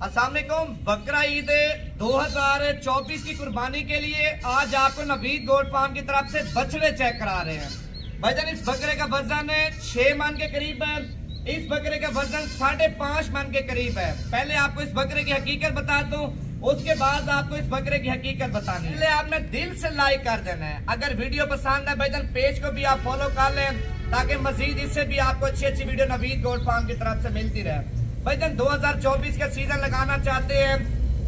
अस्सलाम वालेकुम। बकरा ईद 2024 की कुर्बानी के लिए आज आपको नवीद गोट फार्म की तरफ से बछड़े चेक करा रहे हैं। भाईजान इस बकरे का वजन 6 मन के करीब है। इस बकरे का वजन 5.5 मन के करीब है। पहले आपको इस बकरे की हकीकत बता दूं, उसके बाद आपको इस बकरे की हकीकत बतानी है। पहले आपने दिल से लाइक कर देना है। अगर वीडियो पसंद है भाईजान पेज को भी आप फॉलो कर लें ताकि मजीद इससे भी आपको अच्छी वीडियो नवीद गोट फार्म की तरफ से मिलती रहे। भाईजान 2024 का सीजन लगाना चाहते हैं,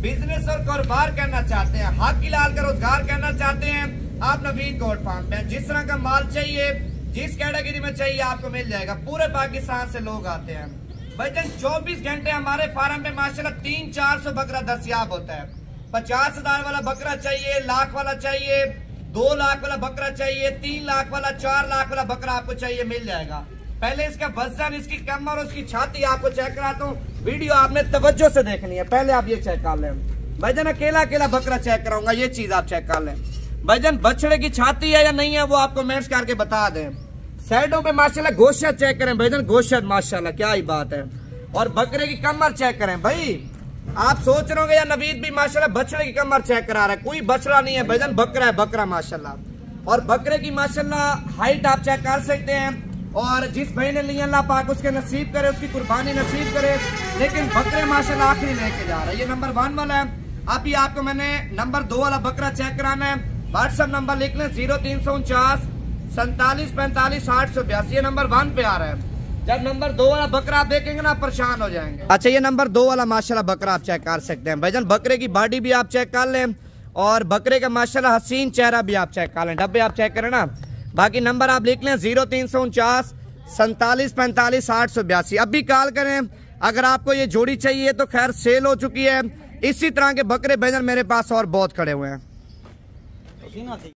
बिजनेस और कारोबार करना चाहते हैं, हक हलाल का रोजगार करना चाहते हैं, आप नवीद गोट फार्म पे जिस तरह का माल चाहिए, जिस कैटेगरी में चाहिए आपको मिल जाएगा। पूरे पाकिस्तान से लोग आते हैं। भाईजान 24 घंटे हमारे फार्म पे माशाल्लाह 300-400 बकरा दस्तयाब होता है। 50,000 वाला बकरा चाहिए, लाख वाला चाहिए, 2 लाख वाला बकरा चाहिए, 3 लाख वाला, 4 लाख वाला बकरा आपको चाहिए, मिल जाएगा। पहले इसका वजन, इसकी कमर और उसकी छाती आपको चेक कराता हूँ। वीडियो आपने तवज्जो से देखनी है। पहले आप ये चेक कर लें। भाईजान अकेला बकरा चेक कराऊंगा, ये चीज आप चेक कर लें। भाईजान बछड़े की छाती है या नहीं है वो आपको कमेंट्स करके बता दें। साइडों पे माशाल्लाह गोश्त चेक करें भाईजान, गोश्त माशाल्लाह क्या ही बात है। और बकरे की कमर चेक करें। भाई आप सोच रहे होंगे या नवीद भी माशाल्लाह बछड़े की कमर चेक करा रहा है, कोई बछड़ा नहीं है भाईजान, बकरा है, बकरा माशाल्लाह। और बकरे की माशाल्लाह हाइट आप चेक कर सकते हैं। और जिस भाई ने लिया अल्लाह पाक उसके नसीब करे, उसकी कुर्बानी नसीब करे। लेकिन बकरे माशाल्लाह आखिरी लेके जा रहा है। ये नंबर 1 वाला है। अभी आपको मैंने नंबर 2 वाला बकरा चेक कराना है। व्हाट्सएप नंबर लिख लें 0349 47 45 882। ये नंबर 1 पे आ रहा है। जब नंबर 2 वाला बकरा आप देखेंगे ना परेशान हो जाएंगे। अच्छा ये नंबर 2 वाला माशाल्लाह बकरा आप चेक कर सकते हैं। भाईजान बकरे की बॉडी भी आप चेक कर लें और बकरे का माशाल्लाह हसीन चेहरा भी आप चेक कर लें। डब्बे आप चेक करें ना। बाकी नंबर आप लिख लें 0349 47 45 882। अभी कॉल करें। अगर आपको ये जोड़ी चाहिए तो खैर सेल हो चुकी है। इसी तरह के बकरे भाईजान मेरे पास और बहुत खड़े हुए हैं।